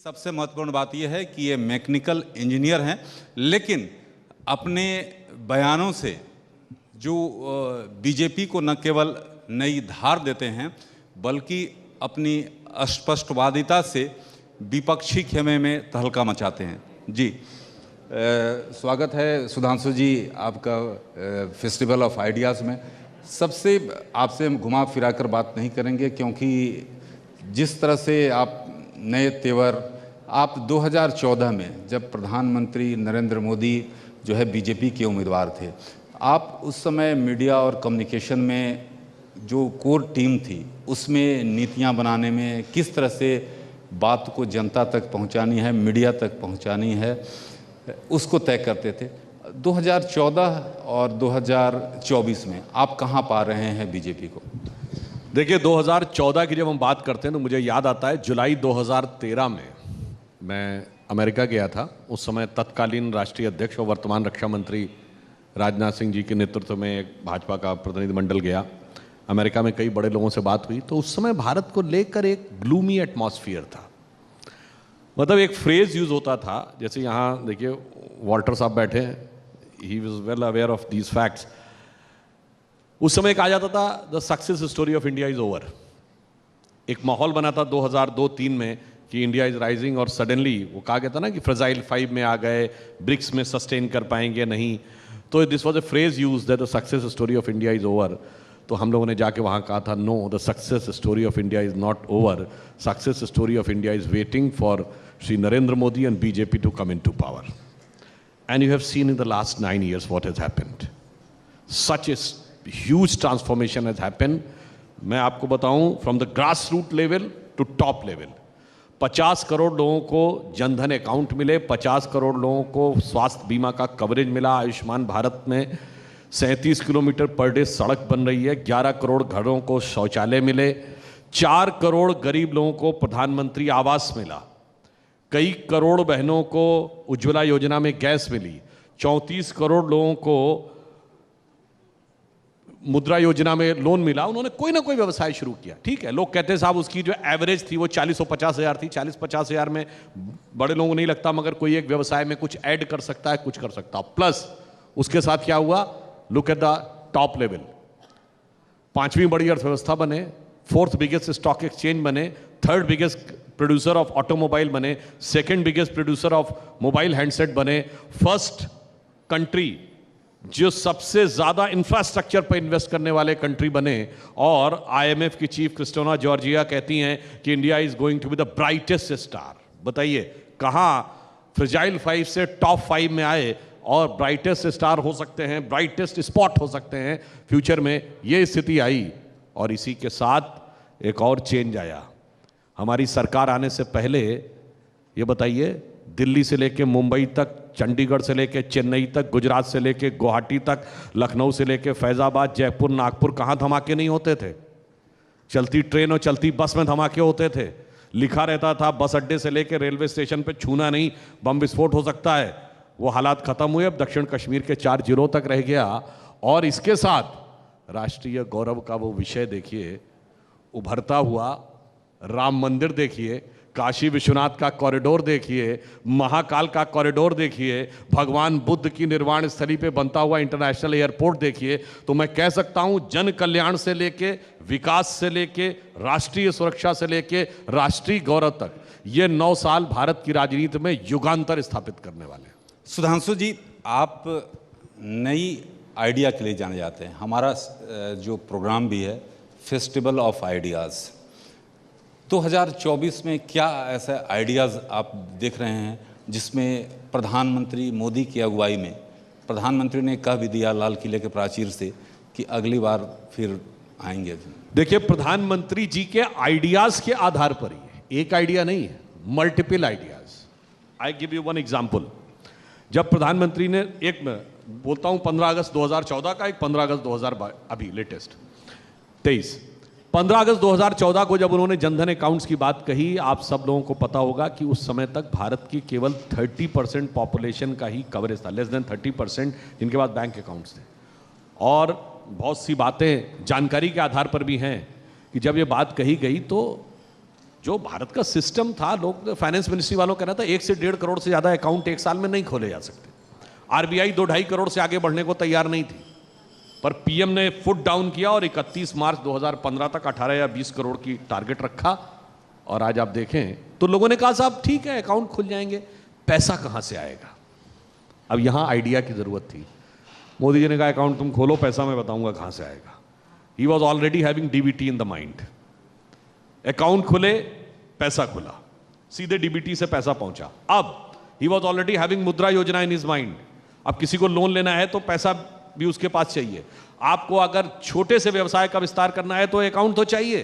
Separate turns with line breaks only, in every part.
सबसे महत्वपूर्ण बात यह है कि ये मैकेनिकल इंजीनियर हैं, लेकिन अपने बयानों से जो बीजेपी को न केवल नई धार देते हैं बल्कि अपनी अस्पष्टवादिता से विपक्षी खेमे में तहलका मचाते हैं। जी, स्वागत है सुधांशु जी आपका फेस्टिवल ऑफ आइडियाज़ में। सबसे आपसे हम घुमा फिरा कर बात नहीं करेंगे, क्योंकि जिस तरह से आप नए तेवर, आप 2014 में जब प्रधानमंत्री नरेंद्र मोदी जो है बीजेपी के उम्मीदवार थे, आप उस समय मीडिया और कम्युनिकेशन में जो कोर टीम थी उसमें नीतियां बनाने में किस तरह से बात को जनता तक पहुंचानी है, मीडिया तक पहुंचानी है, उसको तय करते थे। 2014 और 2024 में आप कहां पा रहे हैं बीजेपी को?
देखिए, 2014 की जब हम बात करते हैं तो मुझे याद आता है जुलाई 2013 में मैं अमेरिका गया था। उस समय तत्कालीन राष्ट्रीय अध्यक्ष और वर्तमान रक्षा मंत्री राजनाथ सिंह जी के नेतृत्व में एक भाजपा का प्रतिनिधिमंडल गया। अमेरिका में कई बड़े लोगों से बात हुई तो उस समय भारत को लेकर एक ग्लूमी एटमॉस्फेयर था। मतलब एक फ्रेज यूज होता था, जैसे यहाँ देखिए वॉल्टर साहब बैठे हैं, he was well aware of these facts. उस समय कहा जाता था the success story of India is over. एक माहौल बना था 2002-3 में कि इंडिया इज राइजिंग, और सडनली वो कहा गया था ना कि फ्रेजाइल 5 में आ गए, ब्रिक्स में सस्टेन कर पाएंगे नहीं। तो this was a phrase used that the success story of India is over. तो हम लोगों ने जाके वहाँ कहा था no, the success story of India is not over, success story of India is waiting for Shri Narendra Modi and BJP to come in to power. And you have seen in the last 9 years what has happened. Such a huge transformation has happened. मैं आपको बताऊं, from the grass root level to top level 50 crore लोगों को Jan Dhan account मिले, 50 करोड़ लोगों को स्वास्थ्य बीमा का कवरेज मिला। आयुष्मान भारत में 37 किलोमीटर पर डे सड़क बन रही है, 11 करोड़ घरों को शौचालय मिले, 4 करोड़ गरीब लोगों को प्रधानमंत्री आवास मिला, कई करोड़ बहनों को उज्ज्वला योजना में गैस मिली, 34 करोड़ लोगों को मुद्रा योजना में लोन मिला। उन्होंने कोई ना कोई व्यवसाय शुरू किया। ठीक है, लोग कहते हैं साहब उसकी जो एवरेज थी वो 40-50 हज़ार थी। 40-50 हज़ार में बड़े लोगों को नहीं लगता, मगर कोई एक व्यवसाय में कुछ ऐड कर सकता है, कुछ कर सकता है। प्लस उसके साथ क्या हुआ, look at the top level, 5वीं बड़ी अर्थव्यवस्था बने, 4th बिगेस्ट स्टॉक एक्सचेंज बने, 3rd biggest producer of automobile बने, 2nd biggest producer of mobile handset बने, 1st कंट्री जो सबसे ज्यादा इंफ्रास्ट्रक्चर पर इन्वेस्ट करने वाले कंट्री बने। और आईएमएफ की चीफ क्रिस्टोना जॉर्जिया कहती हैं कि India is going to be the brightest star. बताइए कहां फ्रेजाइल 5 से टॉप 5 में आए और ब्राइटेस्ट स्टार हो सकते हैं, ब्राइटेस्ट स्पॉट हो सकते हैं फ्यूचर में। ये स्थिति आई और इसी के साथ एक और चेंज आया। हमारी सरकार आने से पहले ये बताइए, दिल्ली से लेके मुंबई तक, चंडीगढ़ से लेके चेन्नई तक, गुजरात से लेके गुवाहाटी तक, लखनऊ से लेके फैजाबाद, जयपुर, नागपुर, कहाँ धमाके नहीं होते थे? चलती ट्रेन और चलती बस में धमाके होते थे। लिखा रहता था बस अड्डे से लेके रेलवे स्टेशन पे छूना नहीं, बम विस्फोट हो सकता है। वो हालात खत्म हुए, अब दक्षिण कश्मीर के 4 जिलों तक रह गया। और इसके साथ राष्ट्रीय गौरव का वो विषय देखिए उभरता हुआ, राम मंदिर देखिए, काशी विश्वनाथ का कॉरिडोर देखिए, महाकाल का कॉरिडोर देखिए, भगवान बुद्ध की निर्वाण स्थली पे बनता हुआ इंटरनेशनल एयरपोर्ट देखिए। तो मैं कह सकता हूं जन कल्याण से लेके, विकास से लेके, राष्ट्रीय सुरक्षा से लेके, राष्ट्रीय गौरव तक, ये 9 साल भारत की राजनीति में युगांतर स्थापित करने वाले हैं।
सुधांशु जी, आप नई आइडिया के लिए जाने जाते हैं। हमारा जो प्रोग्राम भी है फेस्टिवल ऑफ आइडियाज़, 2024 में क्या ऐसे आइडियाज़ आप देख रहे हैं जिसमें प्रधानमंत्री मोदी की अगुवाई में, प्रधानमंत्री ने कह भी दिया लाल किले के प्राचीर से कि अगली बार फिर आएंगे?
देखिए, प्रधानमंत्री जी के आइडियाज के आधार पर ही है, एक आइडिया नहीं है, multiple ideas. I give you one example. जब प्रधानमंत्री ने, एक मैं बोलता हूं 15 अगस्त 2014 का, एक 15 अगस्त 2022 अभी लेटेस्ट 23, 15 अगस्त 2014 को जब उन्होंने जनधन अकाउंट्स की बात कही, आप सब लोगों को पता होगा कि उस समय तक भारत की केवल 30% पॉपुलेशन का ही कवरेज था, लेस देन 30% जिनके पास बैंक अकाउंट्स थे। और बहुत सी बातें जानकारी के आधार पर भी हैं कि जब ये बात कही गई तो जो भारत का सिस्टम था, लोग फाइनेंस मिनिस्ट्री वालों कहना था 1 से 1.5 करोड़ से ज्यादा अकाउंट एक साल में नहीं खोले जा सकते। आरबीआई 2-2.5 करोड़ से आगे बढ़ने को तैयार नहीं थी, पर पीएम ने फुट डाउन किया और 31 मार्च 2015 तक 18 या 20 करोड़ की टारगेट रखा। और आज आप देखें तो लोगों ने कहा साहब ठीक है अकाउंट खुल जाएंगे, पैसा कहां से आएगा? अब यहां आइडिया की जरूरत थी। मोदी जी ने कहा अकाउंट तुम खोलो, पैसा मैं बताऊंगा कहां से आएगा। He was already having DBT in the mind. Account खुले, पैसा खुला, सीधे डीबीटी से पैसा पहुंचा। अब ही वॉज ऑलरेडी हैविंग मुद्रा योजना इन हिज माइंड। अब किसी को लोन लेना है तो पैसा भी उसके पास चाहिए। आपको अगर छोटे से व्यवसाय का विस्तार करना है तो अकाउंट तो चाहिए,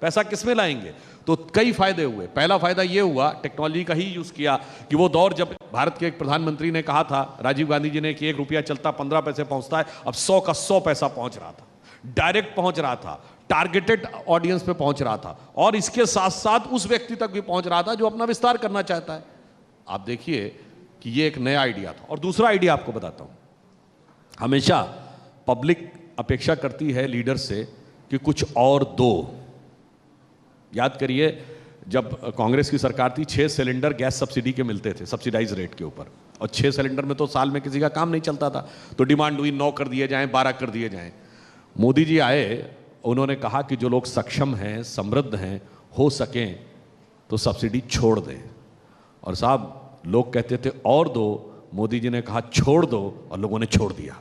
पैसा किसमें लाएंगे? तो कई फायदे हुए। पहला फायदा यह हुआ, टेक्नोलॉजी का ही यूज किया, कि वो दौर जब भारत के एक प्रधानमंत्री ने कहा था, राजीव गांधी जी ने, कि 1 रुपया चलता 15 पैसे पहुंचता है, अब 100 का 100 पैसा पहुंच रहा था, डायरेक्ट पहुंच रहा था, टारगेटेड ऑडियंस पे पहुंच रहा था, और इसके साथ साथ उस व्यक्ति तक भी पहुंच रहा था जो अपना विस्तार करना चाहता है। आप देखिए कि ये एक नया आइडिया था। और दूसरा आइडिया आपको बताता हूं, हमेशा पब्लिक अपेक्षा करती है लीडर से कि कुछ और दो। याद करिए जब कांग्रेस की सरकार थी, 6 सिलेंडर गैस सब्सिडी के मिलते थे, सब्सिडाइज रेट के ऊपर, और 6 सिलेंडर में तो साल में किसी का काम नहीं चलता था, तो डिमांड हुई 9 कर दिए जाएं, 12 कर दिए जाएं। मोदी जी आए, उन्होंने कहा कि जो लोग सक्षम हैं, समृद्ध हैं, हो सकें तो सब्सिडी छोड़ दें। और साहब लोग कहते थे और दो, मोदी जी ने कहा छोड़ दो, और लोगों ने छोड़ दिया।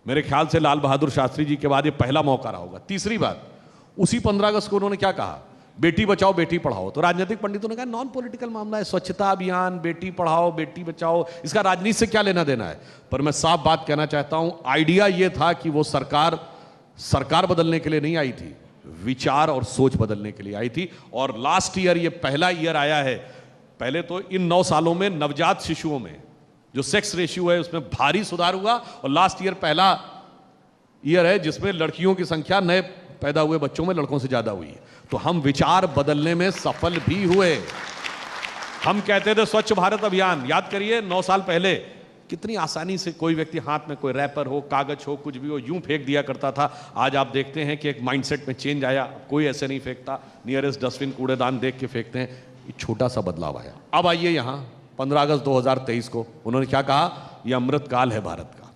मेरे ख्याल से लाल बहादुर शास्त्री जी के बाद ये पहला मौका रहा होगा। तीसरी बात, उसी 15 अगस्त को उन्होंने क्या कहा, बेटी बचाओ बेटी पढ़ाओ। तो राजनीतिक पंडितों ने कहा नॉन पॉलिटिकल मामला है, स्वच्छता अभियान, बेटी पढ़ाओ बेटी बचाओ, इसका राजनीति से क्या लेना देना है। पर मैं साफ बात कहना चाहता हूं, आइडिया यह था कि वो सरकार बदलने के लिए नहीं आई थी, विचार और सोच बदलने के लिए आई थी। और लास्ट ईयर ये पहला ईयर आया है, पहले तो इन 9 सालों में नवजात शिशुओं में जो सेक्स रेशियो है उसमें भारी सुधार हुआ, और लास्ट ईयर पहला ईयर है जिसमें लड़कियों की संख्या नए पैदा हुए बच्चों में लड़कों से ज्यादा हुई है। तो हम विचार बदलने में सफल भी हुए। हम कहते थे स्वच्छ भारत अभियान, याद करिए 9 साल पहले कितनी आसानी से कोई व्यक्ति हाथ में कोई रैपर हो, कागज हो, कुछ भी हो, यूं फेंक दिया करता था। आज आप देखते हैं कि एक माइंडसेट में चेंज आया, कोई ऐसे नहीं फेंकता, नियरेस्ट डस्टबिन कूड़ेदान देख के फेंकते हैं। ये छोटा सा बदलाव आया। अब आइए यहां 15 अगस्त 2023 को उन्होंने क्या कहा, यह अमृत काल है भारत का।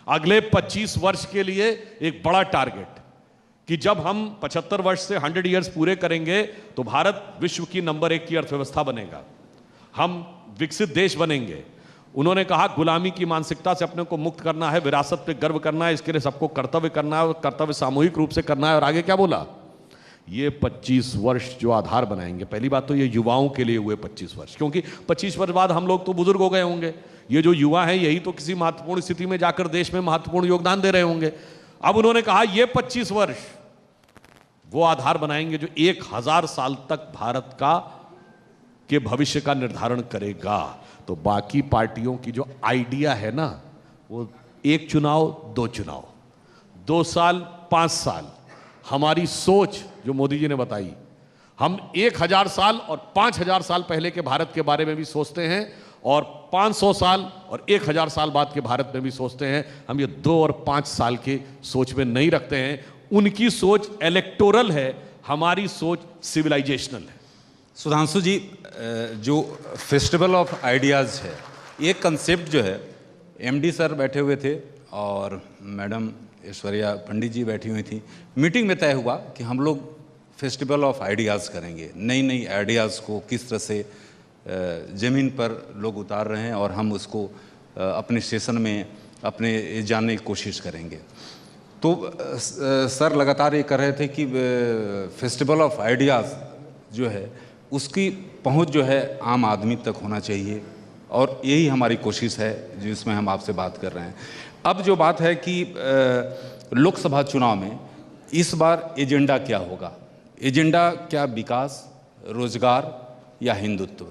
अगले 25 वर्ष के लिए एक बड़ा टारगेट, कि जब हम 75 वर्ष से 100 ईयर्स पूरे करेंगे तो भारत विश्व की नंबर 1 की अर्थव्यवस्था बनेगा, हम विकसित देश बनेंगे। उन्होंने कहा गुलामी की मानसिकता से अपने को मुक्त करना है, विरासत पे गर्व करना है, इसके लिए सबको कर्तव्य करना है, और कर्तव्य सामूहिक रूप से करना है। और आगे क्या बोला, ये 25 वर्ष जो आधार बनाएंगे, पहली बात तो ये युवाओं के लिए हुए 25 वर्ष, क्योंकि 25 वर्ष बाद हम लोग तो बुजुर्ग हो गए होंगे, ये जो युवा हैं यही तो किसी महत्वपूर्ण स्थिति में जाकर देश में महत्वपूर्ण योगदान दे रहे होंगे। अब उन्होंने कहा ये 25 वर्ष वो आधार बनाएंगे जो 1000 साल तक भारत के भविष्य का निर्धारण करेगा। तो बाकी पार्टियों की जो आइडिया है ना, वो 1 चुनाव 2 चुनाव, 2 साल 5 साल, हमारी सोच जो मोदी जी ने बताई, हम 1000 साल और 5000 साल पहले के भारत के बारे में भी सोचते हैं, और 500 साल और 1000 साल बाद के भारत में भी सोचते हैं। हम ये 2 और 5 साल की सोच में नहीं रखते हैं। उनकी सोच इलेक्टोरल है, हमारी सोच सिविलाइजेशनल है।
सुधांशु जी, जो फेस्टिवल ऑफ आइडियाज़ है, ये कंसेप्ट जो है, एमडी सर बैठे हुए थे और मैडम ऐश्वर्या पंडित जी बैठी हुई थी, मीटिंग में तय हुआ कि हम लोग फेस्टिवल ऑफ आइडियाज़ करेंगे। नई नई आइडियाज़ को किस तरह से ज़मीन पर लोग उतार रहे हैं और हम उसको अपने सेशन में अपने जानने की कोशिश करेंगे। तो सर लगातार ये कर रहे थे कि फेस्टिवल ऑफ आइडियाज़ जो है उसकी पहुंच जो है आम आदमी तक होना चाहिए, और यही हमारी कोशिश है जिसमें हम आपसे बात कर रहे हैं। अब जो बात है कि लोकसभा चुनाव में इस बार एजेंडा क्या होगा? एजेंडा क्या विकास, रोजगार या हिंदुत्व?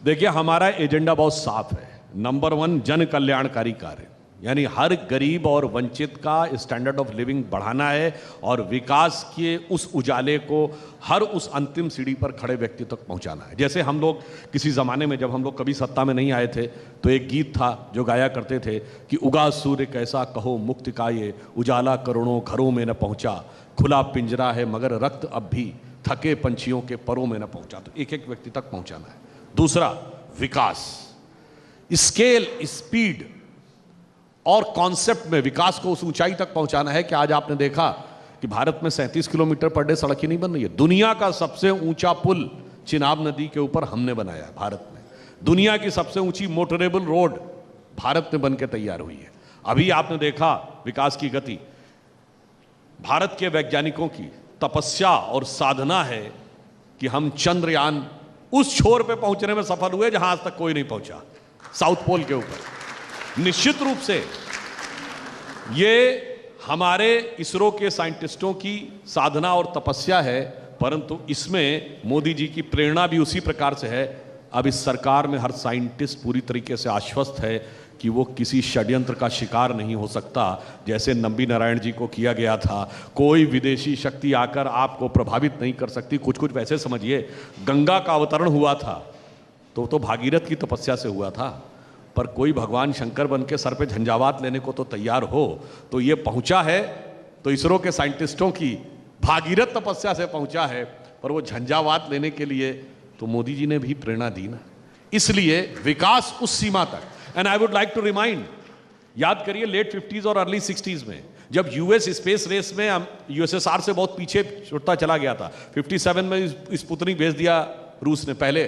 देखिए, हमारा एजेंडा बहुत साफ है। नंबर 1 जन कल्याणकारी कार्य, यानी हर गरीब और वंचित का स्टैंडर्ड ऑफ लिविंग बढ़ाना है, और विकास के उस उजाले को हर उस अंतिम सीढ़ी पर खड़े व्यक्ति तक पहुंचाना है। जैसे हम लोग किसी ज़माने में, जब हम लोग कभी सत्ता में नहीं आए थे, तो एक गीत था जो गाया करते थे कि उगा सूर्य कैसा कहो मुक्ति का ये, उजाला करोड़ों घरों में न पहुंचा, खुला पिंजरा है मगर रक्त अब भी थके पंछियों के परों में न पहुंचा, तो एक एक व्यक्ति तक पहुंचाना है। दूसरा, विकास, स्केल, स्पीड और कॉन्सेप्ट में विकास को उस ऊंचाई तक पहुंचाना है कि आज आपने देखा कि भारत में 37 किलोमीटर पर डे सड़क ही नहीं बन रही है। दुनिया का सबसे ऊंचा पुल चिनाब नदी के ऊपर हमने बनाया है भारत में। दुनिया की सबसे ऊंची मोटरेबल रोड भारत में बनकर तैयार हुई है। अभी आपने देखा विकास की गति, भारत के वैज्ञानिकों की तपस्या और साधना है कि हम चंद्रयान उस छोर पे पहुंचने में सफल हुए जहां आज तक कोई नहीं पहुंचा, साउथ पोल के ऊपर। निश्चित रूप से ये हमारे इसरो के साइंटिस्टों की साधना और तपस्या है, परंतु इसमें मोदी जी की प्रेरणा भी उसी प्रकार से है। अब इस सरकार में हर साइंटिस्ट पूरी तरीके से आश्वस्त है कि वो किसी षड्यंत्र का शिकार नहीं हो सकता, जैसे नंबी नारायण जी को किया गया था। कोई विदेशी शक्ति आकर आपको प्रभावित नहीं कर सकती। कुछ कुछ वैसे समझिए, गंगा का अवतरण हुआ था तो भागीरथ की तपस्या से हुआ था, पर कोई भगवान शंकर बन के सर पे झंझावात लेने को तो तैयार हो। तो ये पहुंचा है तो इसरो के साइंटिस्टों की भागीरथ तपस्या से पहुंचा है, पर वो झंझावात लेने के लिए तो मोदी जी ने भी प्रेरणा दी ना। इसलिए विकास उस सीमा तक। And I would like to remind, याद करिए लेट 50s और अर्ली 60s में जब यूएस स्पेस रेस में यूएसएसआर से बहुत पीछे छुटता चला गया था। 57 में स्पुतनिक भेज दिया रूस ने, पहले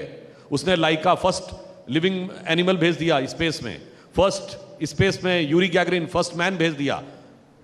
उसने लाइका फर्स्ट लिविंग एनिमल भेज दिया स्पेस में, फर्स्ट स्पेस में यूरी गैगरिन फर्स्ट मैन भेज दिया।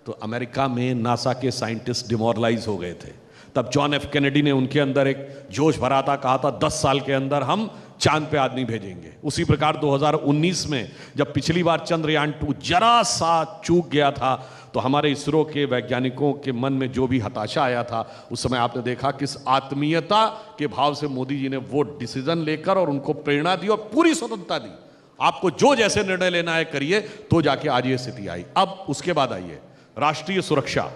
तो अमेरिका में नासा के साइंटिस्ट डिमोरलाइज हो गए थे। तब जॉन एफ कैनेडी ने उनके अंदर एक जोश भरा था, कहा था 10 साल के अंदर हम चांद पे आदमी भेजेंगे। उसी प्रकार 2019 में जब पिछली बार चंद्रयान 2 जरा सा चूक गया था, तो हमारे इसरो के वैज्ञानिकों के मन में जो भी हताशा आया था, उस समय आपने देखा किस आत्मीयता के भाव से मोदी जी ने वो डिसीजन लेकर और उनको प्रेरणा दी और पूरी स्वतंत्रता दी। आपको जो जैसे निर्णय लेना है करिए, तो जाके आज ये स्थिति आई। अब उसके बाद आइए राष्ट्रीय सुरक्षा,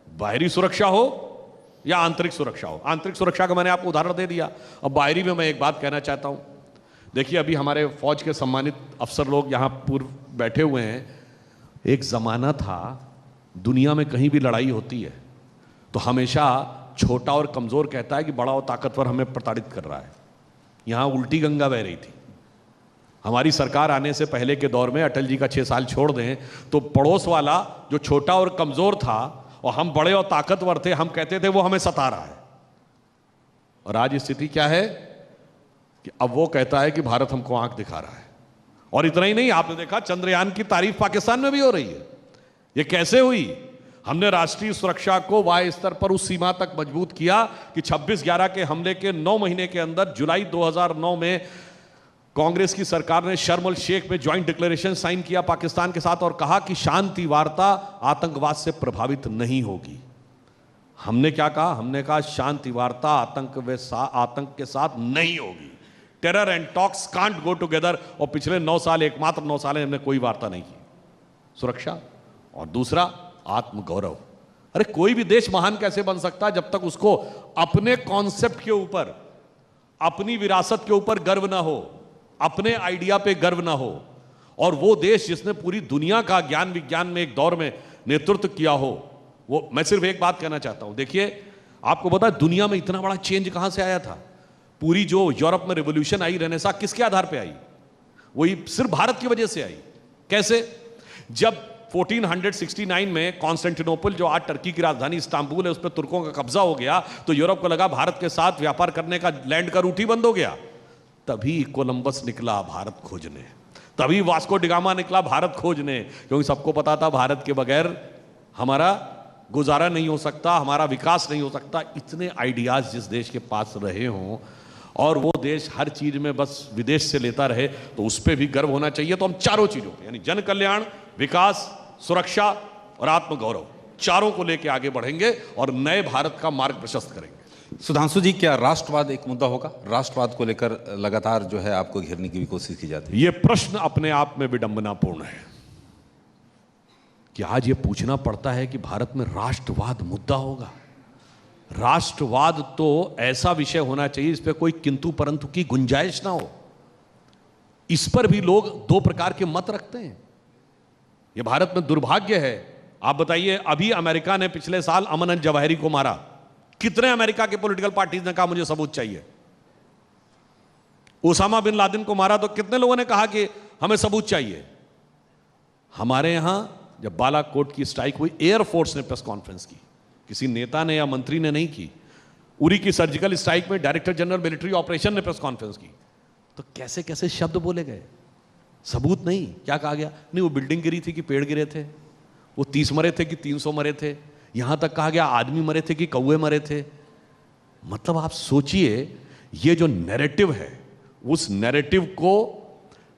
बाहरी सुरक्षा हो या आंतरिक सुरक्षा हो। आंतरिक सुरक्षा का मैंने आपको उदाहरण दे दिया। अब बाहरी में मैं एक बात कहना चाहता हूं। देखिए, अभी हमारे फौज के सम्मानित अफसर लोग यहां पूर्व बैठे हुए हैं। एक जमाना था दुनिया में कहीं भी लड़ाई होती है तो हमेशा छोटा और कमजोर कहता है कि बड़ा और ताकतवर हमें प्रताड़ित कर रहा है। यहां उल्टी गंगा बह रही थी। हमारी सरकार आने से पहले के दौर में, अटल जी का 6 साल छोड़ दें, तो पड़ोस वाला जो छोटा और कमजोर था और हम बड़े और ताकतवर थे, हम कहते थे वो हमें सता रहा है। और आज स्थिति क्या है कि अब वो कहता है कि भारत हमको आंख दिखा रहा है। और इतना ही नहीं, आपने देखा चंद्रयान की तारीफ पाकिस्तान में भी हो रही है। ये कैसे हुई? हमने राष्ट्रीय सुरक्षा को वाय स्तर पर उस सीमा तक मजबूत किया कि 26/11 के हमले के 9 महीने के अंदर जुलाई 2009 में कांग्रेस की सरकार ने शर्म अल शेख में ज्वाइंट डिक्लेरेशन साइन किया पाकिस्तान के साथ और कहा कि शांति वार्ता आतंकवाद से प्रभावित नहीं होगी। हमने क्या कहा? हमने कहा शांति वार्ता आतंक के साथ नहीं होगी। Terror and talks can't go together. और पिछले 9 साल, एकमात्र 9 साल हमने कोई वार्ता नहीं की। सुरक्षा। और दूसरा, आत्मगौरव। अरे कोई भी देश महान कैसे बन सकता है जब तक उसको अपने कॉन्सेप्ट के ऊपर, अपनी विरासत के ऊपर गर्व ना हो, अपने आइडिया पे गर्व ना हो। और वो देश जिसने पूरी दुनिया का ज्ञान विज्ञान में एक दौर में नेतृत्व किया हो, वो, मैं सिर्फ एक बात कहना चाहता हूं। देखिए, आपको पता है दुनिया में इतना बड़ा चेंज कहां से आया था? पूरी जो यूरोप में रिवॉल्यूशन आई, रेनेसां, किसके आधार पे आई? वही सिर्फ भारत की वजह से आई। कैसे? जब 1469 में कॉन्स्टेंटिनोपल, जो आज टर्की की राजधानी इस्तांबुल है, उस पर तुर्कों का कब्जा हो गया, तो यूरोप को लगा भारत के साथ व्यापार करने का, लैंड का रूट ही बंद हो गया। तभी कोलंबस निकला भारत खोजने, तभी वास्को डिगामा निकला भारत खोजने, क्योंकि सबको पता था भारत के बगैर हमारा गुजारा नहीं हो सकता, हमारा विकास नहीं हो सकता। इतने आइडियाज जिस देश के पास रहे हों और वो देश हर चीज में बस विदेश से लेता रहे, तो उस पर भी गर्व होना चाहिए। तो हम चारों चीजों पे, यानी जन कल्याण, विकास, सुरक्षा और आत्मगौरव, चारों को लेकर आगे बढ़ेंगे और नए भारत का मार्ग प्रशस्त करेंगे।
सुधांशु जी, क्या राष्ट्रवाद एक मुद्दा होगा? राष्ट्रवाद को लेकर लगातार जो है आपको घेरने की भी कोशिश की जाती है।
यह प्रश्न अपने आप में विडंबनापूर्ण है कि आज ये पूछना पड़ता है कि भारत में राष्ट्रवाद मुद्दा होगा। राष्ट्रवाद तो ऐसा विषय होना चाहिए इस पर कोई किंतु परंतु की गुंजाइश ना हो। इस पर भी लोग 2 प्रकार के मत रखते हैं। यह भारत में दुर्भाग्य है। आप बताइए, अभी अमेरिका ने पिछले साल अमन अल जवाहिरी को मारा, कितने अमेरिका के पॉलिटिकल पार्टीज ने कहा मुझे सबूत चाहिए? ओसामा बिन लादेन को मारा तो कितने लोगों ने कहा कि हमें सबूत चाहिए? हमारे यहां जब बालाकोट की स्ट्राइक हुई, एयरफोर्स ने प्रेस कॉन्फ्रेंस की, किसी नेता ने या मंत्री ने नहीं की। उरी की सर्जिकल स्ट्राइक में डायरेक्टर जनरल मिलिट्री ऑपरेशन ने प्रेस कॉन्फ्रेंस की। तो कैसे कैसे शब्द बोले गए, सबूत नहीं। क्या कहा गया? नहीं वो बिल्डिंग गिरी थी कि पेड़ गिरे थे, वो 30 मरे थे कि 300 मरे थे, यहां तक कहा गया आदमी मरे थे कि कौवे मरे थे। मतलब आप सोचिए, ये जो नैरेटिव है, उस नैरेटिव को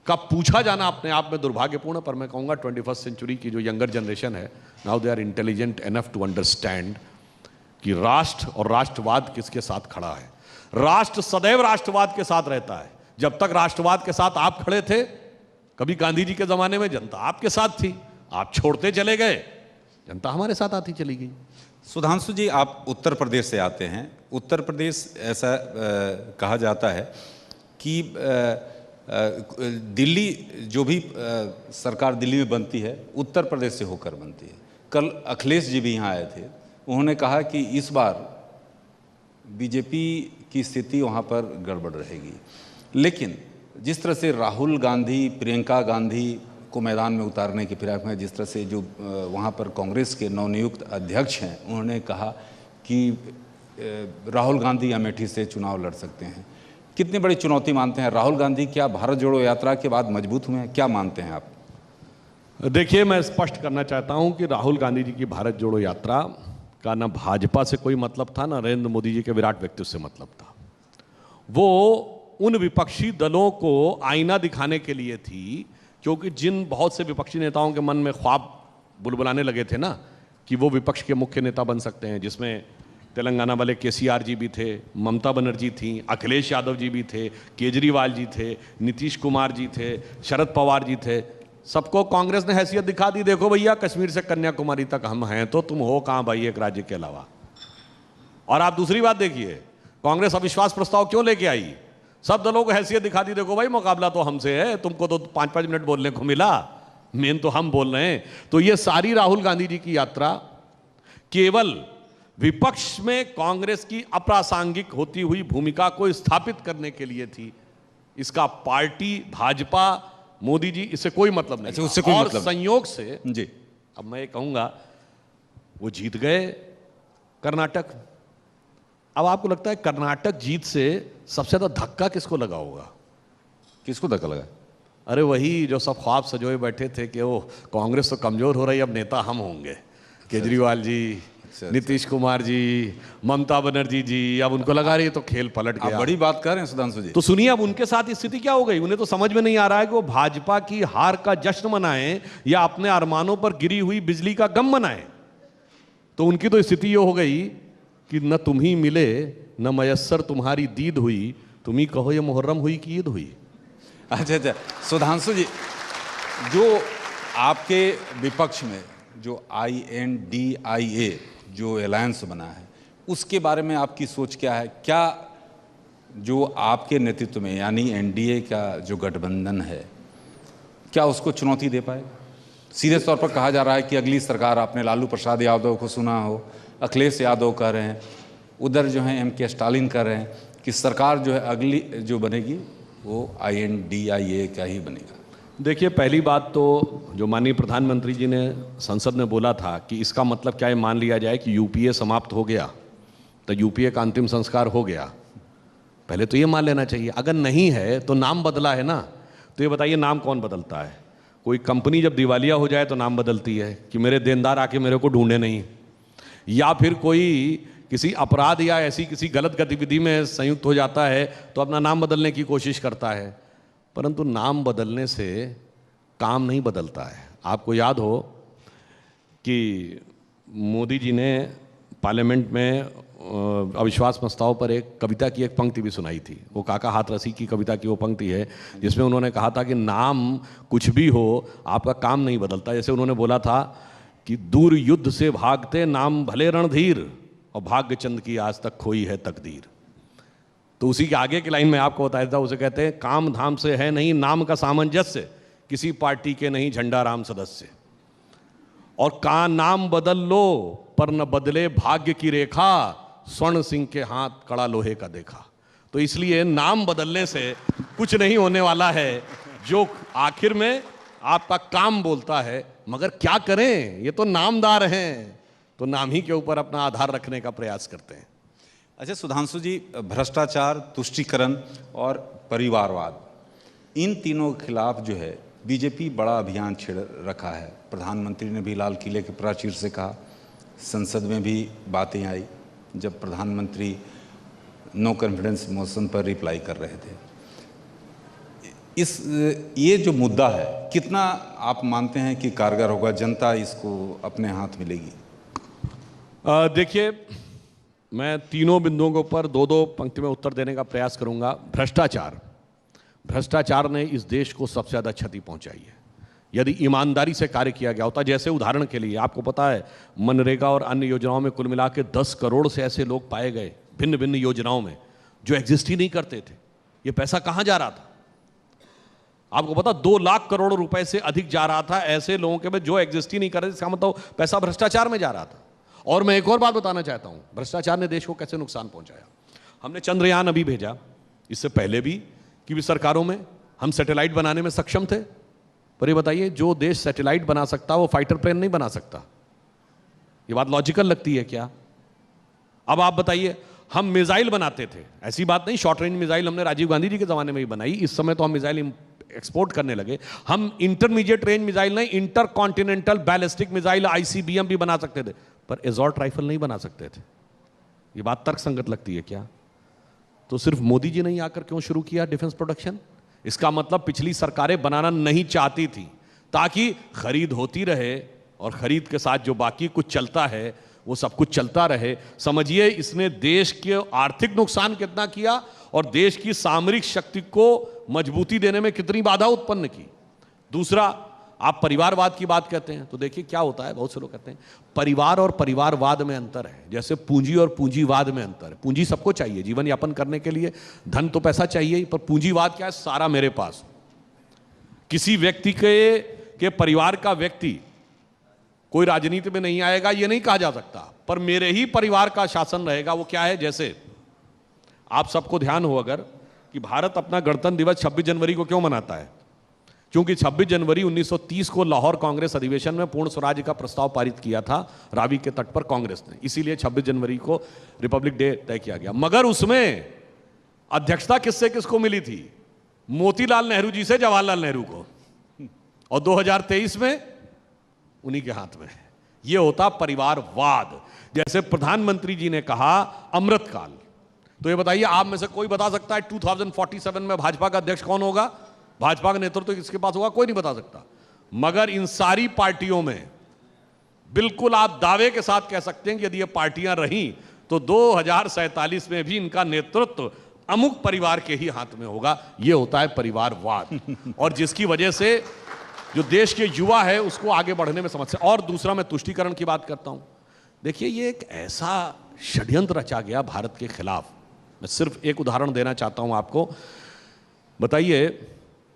का पूछा जाना अपने आप में दुर्भाग्यपूर्ण। पर मैं कहूंगा 21st सेंचुरी की जो यंगर जनरेशन है, now they are intelligent enough to understand कि राष्ट्र और राष्ट्रवाद किसके साथ खड़ा है। राष्ट्र सदैव राष्ट्रवाद के साथ रहता है। जब तक राष्ट्रवाद के साथ आप खड़े थे, कभी गांधी जी के जमाने में जनता आपके साथ थी, आप छोड़ते चले गए, जनता हमारे साथ आती चली गई।
सुधांशु जी, आप उत्तर प्रदेश से आते हैं। उत्तर प्रदेश ऐसा कहा जाता है कि दिल्ली जो भी सरकार दिल्ली में बनती है, उत्तर प्रदेश से होकर बनती है। कल अखिलेश जी भी यहाँ आए थे, उन्होंने कहा कि इस बार बीजेपी की स्थिति वहाँ पर गड़बड़ रहेगी। लेकिन जिस तरह से राहुल गांधी प्रियंका गांधी को मैदान में उतारने की फिराक में, जिस तरह से जो वहाँ पर कांग्रेस के नवनियुक्त अध्यक्ष हैं, उन्होंने कहा कि राहुल गांधी अमेठी से चुनाव लड़ सकते हैं। कितनी बड़ी चुनौती मानते हैं? राहुल गांधी क्या भारत जोड़ो यात्रा के बाद मजबूत हुए हैं? क्या मानते हैं आप?
देखिए, मैं स्पष्ट करना चाहता हूं कि राहुल गांधी जी की भारत जोड़ो यात्रा का ना भाजपा से कोई मतलब था, ना नरेंद्र मोदी जी के विराट व्यक्तित्व से मतलब था। वो उन विपक्षी दलों को आईना दिखाने के लिए थी, क्योंकि जिन बहुत से विपक्षी नेताओं के मन में ख्वाब बुलबुलाने लगे थे ना कि वो विपक्ष के मुख्य नेता बन सकते हैं, जिसमें तेलंगाना वाले केसीआर जी भी थे, ममता बनर्जी थी, अखिलेश यादव जी भी थे, केजरीवाल जी थे, नीतीश कुमार जी थे, शरद पवार जी थे। सबको कांग्रेस ने हैसियत दिखा दी, देखो भैया कश्मीर से कन्याकुमारी तक हम हैं, तो तुम हो कहाँ भाई एक राज्य के अलावा। और आप दूसरी बात देखिए, कांग्रेस अविश्वास प्रस्ताव क्यों लेके आई? सब दलों को हैसियत दिखा दी, देखो भाई मुकाबला तो हमसे है, तुमको तो 5-5 मिनट बोलने को मिला, मेन तो हम बोल रहे हैं। तो ये सारी राहुल गांधी जी की यात्रा केवल विपक्ष में कांग्रेस की अप्रासंगिक होती हुई भूमिका को स्थापित करने के लिए थी। इसका पार्टी भाजपा मोदी जी इससे कोई मतलब नहीं।
उससे कोई
और
मतलब
संयोग से
जी,
अब मैं ये कहूंगा, वो जीत गए कर्नाटक। अब आपको लगता है कर्नाटक जीत से सबसे ज्यादा धक्का किसको लगा होगा?
किसको धक्का लगा?
अरे वही जो सब ख्वाब सजोए बैठे थे कि वो कांग्रेस तो कमजोर हो रही, अब नेता हम होंगे। केजरीवाल जी, नीतीश कुमार जी, ममता बनर्जी जी, अब उनको लगा रही है तो खेल पलट गया।
बड़ी बात कर रहे हैं सुधांशु जी।
तो सुनिए, अब उनके साथ स्थिति क्या हो गई? उन्हें तो समझ में नहीं आ रहा है कि वो भाजपा की हार का जश्न मनाएं या अपने अरमानों पर गिरी हुई बिजली का गम मनाएं। तो उनकी तो स्थिति ये हो गई कि न तुम ही मिले न मयस्सर तुम्हारी दीद हुई, तुम ही कहो ये मुहर्रम हुई कि ईद हुई।
अच्छा, सुधांशु जी, जो आपके विपक्ष में जो INDIA जो अलायंस बना है, उसके बारे में आपकी सोच क्या है? क्या जो आपके नेतृत्व में यानी NDA का जो गठबंधन है, क्या उसको चुनौती दे पाएगा? सीधे तौर पर कहा जा रहा है कि अगली सरकार, आपने लालू प्रसाद यादव को सुना हो, अखिलेश यादव कह रहे हैं, उधर जो है MK स्टालिन कह रहे हैं कि सरकार जो है अगली जो बनेगी वो INDIA का ही बनेगा।
देखिए, पहली बात तो जो माननीय प्रधानमंत्री जी ने संसद में बोला था कि इसका मतलब क्या है, मान लिया जाए कि UPA समाप्त हो गया तो UPA का अंतिम संस्कार हो गया, पहले तो ये मान लेना चाहिए। अगर नहीं है तो नाम बदला है ना, तो ये बताइए नाम कौन बदलता है? कोई कंपनी जब दिवालिया हो जाए तो नाम बदलती है कि मेरे देनदार आके मेरे को ढूंढे नहीं, या फिर कोई किसी अपराध या ऐसी किसी गलत गतिविधि में संयुक्त हो जाता है तो अपना नाम बदलने की कोशिश करता है। परंतु नाम बदलने से काम नहीं बदलता है। आपको याद हो कि मोदी जी ने पार्लियामेंट में अविश्वास प्रस्ताव पर एक कविता की एक पंक्ति भी सुनाई थी। वो काका हाथरसी की कविता की वो पंक्ति है जिसमें उन्होंने कहा था कि नाम कुछ भी हो, आपका काम नहीं बदलता। जैसे उन्होंने बोला था कि दूर युद्ध से भागते नाम भले रणधीर, और भाग्य चंद की आज तक खोई है तकदीर। तो उसी के आगे की लाइन में आपको बताया था, उसे कहते हैं काम धाम से है नहीं नाम का सामंजस्य, किसी पार्टी के नहीं झंडा राम सदस्य। और का नाम बदल लो पर न बदले भाग्य की रेखा, स्वर्ण सिंह के हाथ कड़ा लोहे का देखा। तो इसलिए नाम बदलने से कुछ नहीं होने वाला है, जो आखिर में आपका काम बोलता है। मगर क्या करें, ये तो नामदार हैं, तो नाम ही के ऊपर अपना आधार रखने का प्रयास करते हैं।
अच्छा सुधांशु जी, भ्रष्टाचार, तुष्टीकरण और परिवारवाद, इन तीनों के खिलाफ जो है बीजेपी बड़ा अभियान छेड़ रखा है। प्रधानमंत्री ने भी लाल किले के प्राचीर से कहा, संसद में भी बातें आई जब प्रधानमंत्री नो कॉन्फिडेंस मोशन पर रिप्लाई कर रहे थे। ये जो मुद्दा है कितना आप मानते हैं कि कारगर होगा, जनता इसको अपने हाथ में लेगी?
देखिए, मैं तीनों बिंदुओं के ऊपर दो दो पंक्ति में उत्तर देने का प्रयास करूंगा। भ्रष्टाचार ने इस देश को सबसे ज़्यादा क्षति पहुंचाई है। यदि ईमानदारी से कार्य किया गया होता, जैसे उदाहरण के लिए आपको पता है मनरेगा और अन्य योजनाओं में कुल मिला के 10 करोड़ से ऐसे लोग पाए गए भिन्न भिन्न योजनाओं में जो एग्जिस्ट ही नहीं करते थे। ये पैसा कहाँ जा रहा था? आपको पता 2 लाख करोड़ रुपए से अधिक जा रहा था ऐसे लोगों के में जो एग्जिस्ट ही नहीं कर रहे थे। इसका मतलब पैसा भ्रष्टाचार में जा रहा था। और मैं एक और बात बताना चाहता हूं, भ्रष्टाचार ने देश को कैसे नुकसान पहुंचाया। हमने चंद्रयान अभी भेजा, इससे पहले भी कि भी सरकारों में हम सैटेलाइट बनाने में सक्षम थे। पर ये बताइए, जो देश सैटेलाइट बना सकता वो फाइटर प्लेन नहीं बना सकता। ये बात लॉजिकल लगती है क्या? अब आप बताइए, हम मिसाइल बनाते थे, ऐसी बात नहीं, शॉर्ट रेंज मिसाइल हमने राजीव गांधी जी के जमाने में ही बनाई। इस समय तो हम मिसाइल एक्सपोर्ट करने लगे। हम इंटरमीडिएट रेंज मिसाइल नहीं, inter continental ballistic missile ICBM भी बना सकते थे, पर एजॉर्ट राइफल नहीं बना सकते थे। ये बात तर्कसंगत लगती है क्या? तो सिर्फ मोदी जी ने ही आकर क्यों शुरू किया डिफेंस प्रोडक्शन? इसका मतलब पिछली सरकारें बनाना नहीं चाहती थी ताकि खरीद होती रहे, और खरीद के साथ जो बाकी कुछ चलता है वो सब कुछ चलता रहे। समझिए, इसने देश के आर्थिक नुकसान कितना किया और देश की सामरिक शक्ति को मजबूती देने में कितनी बाधा उत्पन्न की। दूसरा, आप परिवारवाद की बात कहते हैं, तो देखिए क्या होता है, बहुत से लोग कहते हैं परिवार और परिवारवाद में अंतर है, जैसे पूंजी और पूंजीवाद में अंतर है। पूंजी सबको चाहिए, जीवन यापन करने के लिए धन तो पैसा चाहिए, पर पूंजीवाद क्या है? सारा मेरे पास। किसी व्यक्ति के परिवार का व्यक्ति कोई राजनीति में नहीं आएगा ये नहीं कहा जा सकता, पर मेरे ही परिवार का शासन रहेगा। वो क्या है? जैसे आप सबको ध्यान हो अगर कि भारत अपना गणतंत्र दिवस 26 जनवरी को क्यों मनाता है? क्योंकि 26 जनवरी 1930 को लाहौर कांग्रेस अधिवेशन में पूर्ण स्वराज का प्रस्ताव पारित किया था रावी के तट पर कांग्रेस ने, इसीलिए 26 जनवरी को रिपब्लिक डे तय किया गया। मगर उसमें अध्यक्षता किसको मिली थी? मोतीलाल नेहरू जी से जवाहरलाल नेहरू को, और 2023 में उन्हीं के हाथ में है। यह होता परिवारवाद। जैसे प्रधानमंत्री जी ने कहा अमृतकाल, तो ये बताइए, आप में से कोई बता सकता है 2047 में भाजपा का अध्यक्ष कौन होगा? भाजपा का नेतृत्व किसके पास होगा? कोई नहीं बता सकता। मगर इन सारी पार्टियों में बिल्कुल आप दावे के साथ कह सकते हैं कि यदि ये पार्टियां रहीं तो 2047 में भी इनका नेतृत्व अमुक परिवार के ही हाथ में होगा। यह होता है परिवारवाद, और जिसकी वजह से जो देश के युवा है उसको आगे बढ़ने में समस्या। और दूसरा, मैं तुष्टीकरण की बात करता हूं। देखिए, ये एक ऐसा षड्यंत्र रचा गया भारत के खिलाफ। मैं सिर्फ एक उदाहरण देना चाहता हूं आपको। बताइए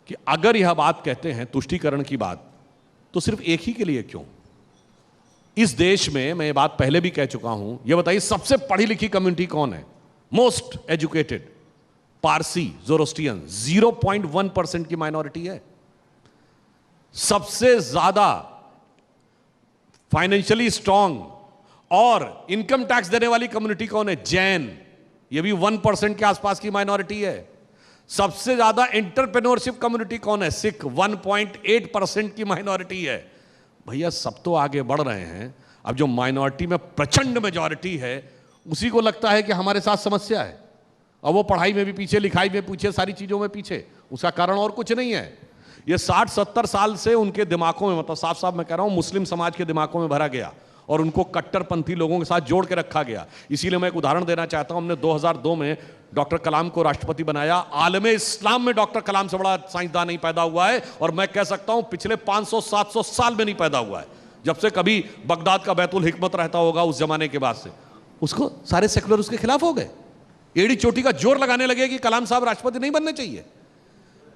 कि अगर यह बात कहते हैं तुष्टीकरण की बात, तो सिर्फ एक ही के लिए क्यों? इस देश में, मैं ये बात पहले भी कह चुका हूं, यह बताइए सबसे पढ़ी लिखी कम्युनिटी कौन है? मोस्ट एजुकेटेड पारसी, जोरोस्ट्रियन, 0.1% की माइनॉरिटी है। सबसे ज्यादा फाइनेंशियली स्ट्रांग और इनकम टैक्स देने वाली कम्युनिटी कौन है? जैन, ये भी 1% के आसपास की माइनॉरिटी है। सबसे ज्यादा एंटरप्रेन्योरशिप कम्युनिटी कौन है? सिख, 1.8% की माइनॉरिटी है। भैया, सब तो आगे बढ़ रहे हैं, अब जो माइनॉरिटी में प्रचंड मेजॉरिटी है उसी को लगता है कि हमारे साथ समस्या है, और वो पढ़ाई में भी पीछे, लिखाई में पीछे, सारी चीजों में पीछे। उसका कारण और कुछ नहीं है, ये 60-70 साल से उनके दिमागों में, मतलब साफ साफ मैं कह रहा हूं, मुस्लिम समाज के दिमागों में भरा गया और उनको कट्टरपंथी लोगों के साथ जोड़ के रखा गया। इसीलिए मैं एक उदाहरण देना चाहता हूं। हमने 2002 में डॉक्टर कलाम को राष्ट्रपति बनाया। आलमे इस्लाम में डॉक्टर कलाम से बड़ा साइंसदान नहीं पैदा हुआ है, और मैं कह सकता हूं पिछले 500-700 साल में नहीं पैदा हुआ है। जब से कभी बगदाद का बैतुल हिकमत रहता होगा उस जमाने के बाद से, उसको सारे सेकुलर उसके खिलाफ हो गए, एड़ी चोटी का जोर लगाने लगे कि कलाम साहब राष्ट्रपति नहीं बनने चाहिए।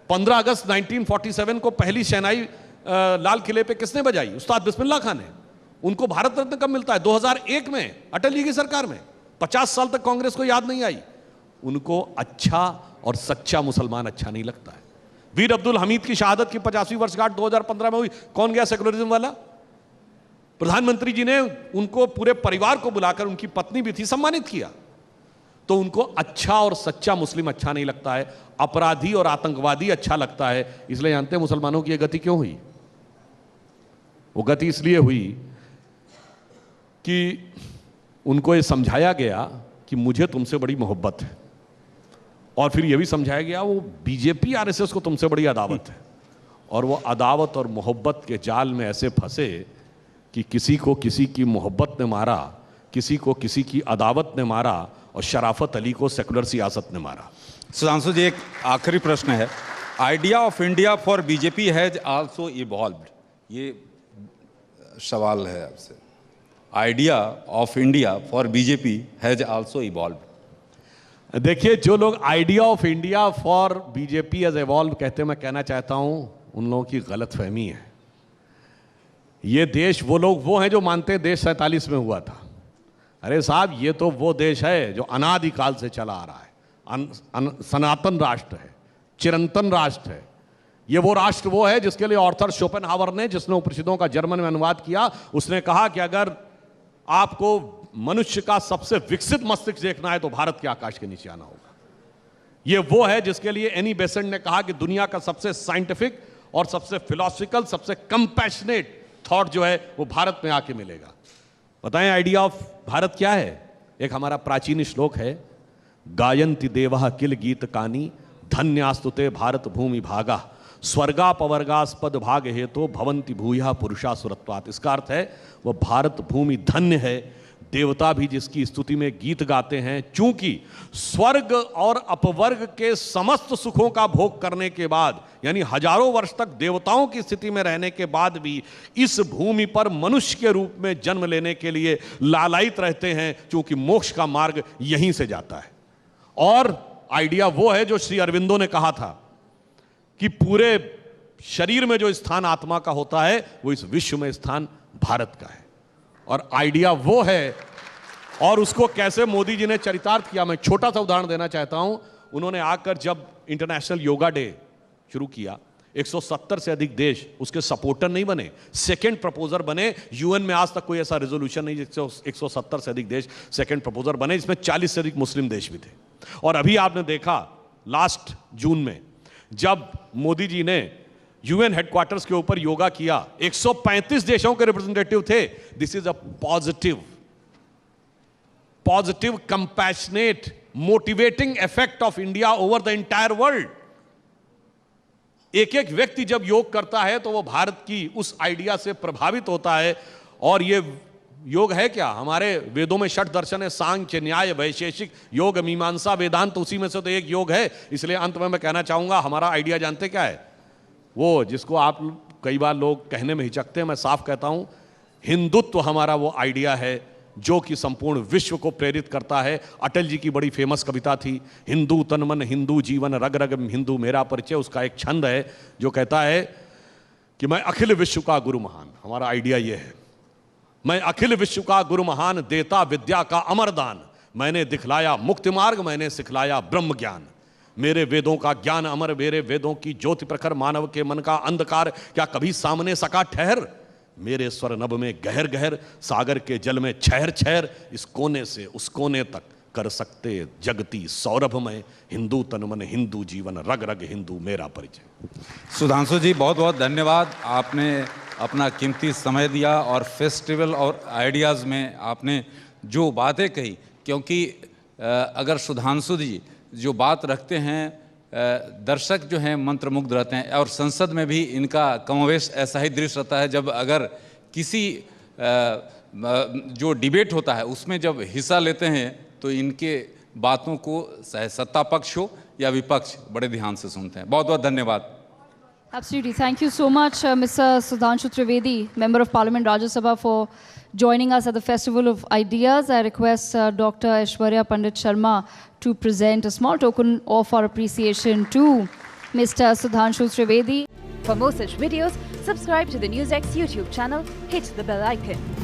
15 अगस्त 1947 को पहली शहनाई लाल किले पे किसने बजाई? उस्ताद बिस्मिल्लाह खान ने। उनको भारत रत्न कब मिलता है? 2001 में, अटल जी की सरकार में। 50 साल तक कांग्रेस को याद नहीं आई। उनको अच्छा और सच्चा मुसलमान अच्छा नहीं लगता है। वीर अब्दुल हमीद की शहादत की 50वीं वर्षगांठ 2015 में हुई, कौन गया सेकुलरिज्म वाला? प्रधानमंत्री जी ने उनको पूरे परिवार को बुलाकर, उनकी पत्नी भी थी, सम्मानित किया। तो उनको अच्छा और सच्चा मुस्लिम अच्छा नहीं लगता है, अपराधी और आतंकवादी अच्छा लगता है। इसलिए जानते हैं मुसलमानों की यह गति क्यों हुई? वो गति इसलिए हुई कि उनको ये समझाया गया कि मुझे तुमसे बड़ी मोहब्बत है, और फिर यह भी समझाया गया वो बीजेपी आरएसएस को तुमसे बड़ी अदावत है। और वो अदावत और मोहब्बत के जाल में ऐसे फंसे कि किसी को किसी की मोहब्बत ने मारा, किसी को किसी की अदावत ने मारा, और शराफत अली को सेकुलर सियासत ने मारा।
सुधांशु जी, एक आखिरी प्रश्न है। Idea of India for BJP has also evolved, ये सवाल है आपसे। Idea of India for BJP has also evolved.
देखिए, जो लोग idea of India for BJP as evolve कहते हैं, मैं कहना चाहता हूं उन लोगों की गलतफहमी है। ये देश, वो लोग वो हैं जो मानते हैं देश 47 में हुआ था। अरे साहब, ये तो वो देश है जो अनादिकाल से चला आ रहा है, सनातन राष्ट्र है, चिरंतन राष्ट्र है। ये वो राष्ट्र वो है जिसके लिए ऑर्थर शोपेनहावर ने, जिसने उपनिषदों का जर्मन में अनुवाद किया, उसने कहा कि अगर आपको मनुष्य का सबसे विकसित मस्तिष्क देखना है तो भारत के आकाश के नीचे आना होगा। ये वो है जिसके लिए एनी बेसेंट ने कहा कि दुनिया का सबसे साइंटिफिक और सबसे फिलोसफिकल, सबसे कंपैशनेट थॉट जो है वो भारत में आके मिलेगा। बताएं आइडिया ऑफ भारत क्या है? एक हमारा प्राचीन श्लोक है, गायन्ति देवः किल गीत कानी धन्यास्तुते भारत भूमि भागा स्वर्गापवर्गास्पद भाग हेतु भवंति भूया पुरुषा सुरत्वात्। इसका अर्थ है वह भारत भूमि धन्य है, देवता भी जिसकी स्तुति में गीत गाते हैं, चूंकि स्वर्ग और अपवर्ग के समस्त सुखों का भोग करने के बाद, यानी हजारों वर्ष तक देवताओं की स्थिति में रहने के बाद भी इस भूमि पर मनुष्य के रूप में जन्म लेने के लिए लालायित रहते हैं, चूंकि मोक्ष का मार्ग यहीं से जाता है। और आइडिया वो है जो श्री अरविंदो ने कहा था कि पूरे शरीर में जो स्थान आत्मा का होता है वो इस विश्व में स्थान भारत का है। और आइडिया वो है, और उसको कैसे मोदी जी ने चरितार्थ किया, मैं छोटा सा उदाहरण देना चाहता हूं। उन्होंने आकर जब इंटरनेशनल योगा डे शुरू किया, 170 से अधिक देश उसके सपोर्टर नहीं बने, सेकंड प्रपोजर बने। यूएन में आज तक कोई ऐसा रेजोल्यूशन नहीं जिससे 170 से अधिक देश सेकंड प्रपोजर बने, जिसमें 40 से अधिक मुस्लिम देश भी थे। और अभी आपने देखा लास्ट जून में जब मोदी जी ने यूएन हेडक्वार्टर्स के ऊपर योगा किया, 135 देशों के रिप्रेजेंटेटिव थे। This is a positive compassionate motivating effect of India over the entire world. एक एक व्यक्ति जब योग करता है तो वो भारत की उस आइडिया से प्रभावित होता है। और ये योग है क्या? हमारे वेदों में 6 दर्शन है, सांख्य, न्याय, वैशेषिक, योग, मीमांसा, वेदांत, तो उसी में से तो एक योग है। इसलिए अंत में मैं कहना चाहूंगा, हमारा आइडिया जानते क्या है? वो जिसको आप कई बार लोग कहने में हिचकते हैं, मैं साफ कहता हूं, हिंदुत्व हमारा वो आइडिया है जो कि संपूर्ण विश्व को प्रेरित करता है। अटल जी की बड़ी फेमस कविता थी, हिंदू तन मन हिंदू जीवन रग रग हिंदू मेरा परिचय। उसका एक छंद है जो कहता है कि मैं अखिल विश्व का गुरु महान। हमारा आइडिया ये है, मैं अखिल विश्व का गुरु महान, देता विद्या का अमरदान, मैंने दिखलाया मुक्ति मार्ग, मैंने सिखलाया ब्रह्म ज्ञान। मेरे वेदों का ज्ञान अमर, मेरे वेदों की ज्योति प्रखर, मानव के मन का अंधकार क्या कभी सामने सका ठहर। मेरे स्वर नभ में गहर गहर, सागर के जल में छहर छहर, इस कोने से उस कोने तक कर सकते जगती सौरभ में, हिंदू तन मन हिंदू जीवन रग रग हिंदू मेरा परिचय।
सुधांशु जी, बहुत बहुत धन्यवाद। आपने अपना कीमती समय दिया और फेस्टिवल और आइडियाज़ में आपने जो बातें कही, क्योंकि अगर सुधांशु जी जो बात रखते हैं, दर्शक जो हैं मंत्रमुग्ध रहते हैं। और संसद में भी इनका कमोवेश ऐसा ही दृश्य रहता है, जब अगर किसी जो डिबेट होता है उसमें जब हिस्सा लेते हैं तो इनके बातों को चाहे सत्ता पक्ष हो या विपक्ष बड़े ध्यान से सुनते हैं। बहुत बहुत धन्यवाद।
Absolutely. Thank you so much, Mr. Sudhanshu Trivedi, Member of Parliament, Rajya Sabha, for joining us at the Festival of Ideas. I request Dr. Aishwarya Pandit Sharma to present a small token of our appreciation to Mr. Sudhanshu Trivedi.
For more such videos, subscribe to the NewsX YouTube channel, hit the bell icon.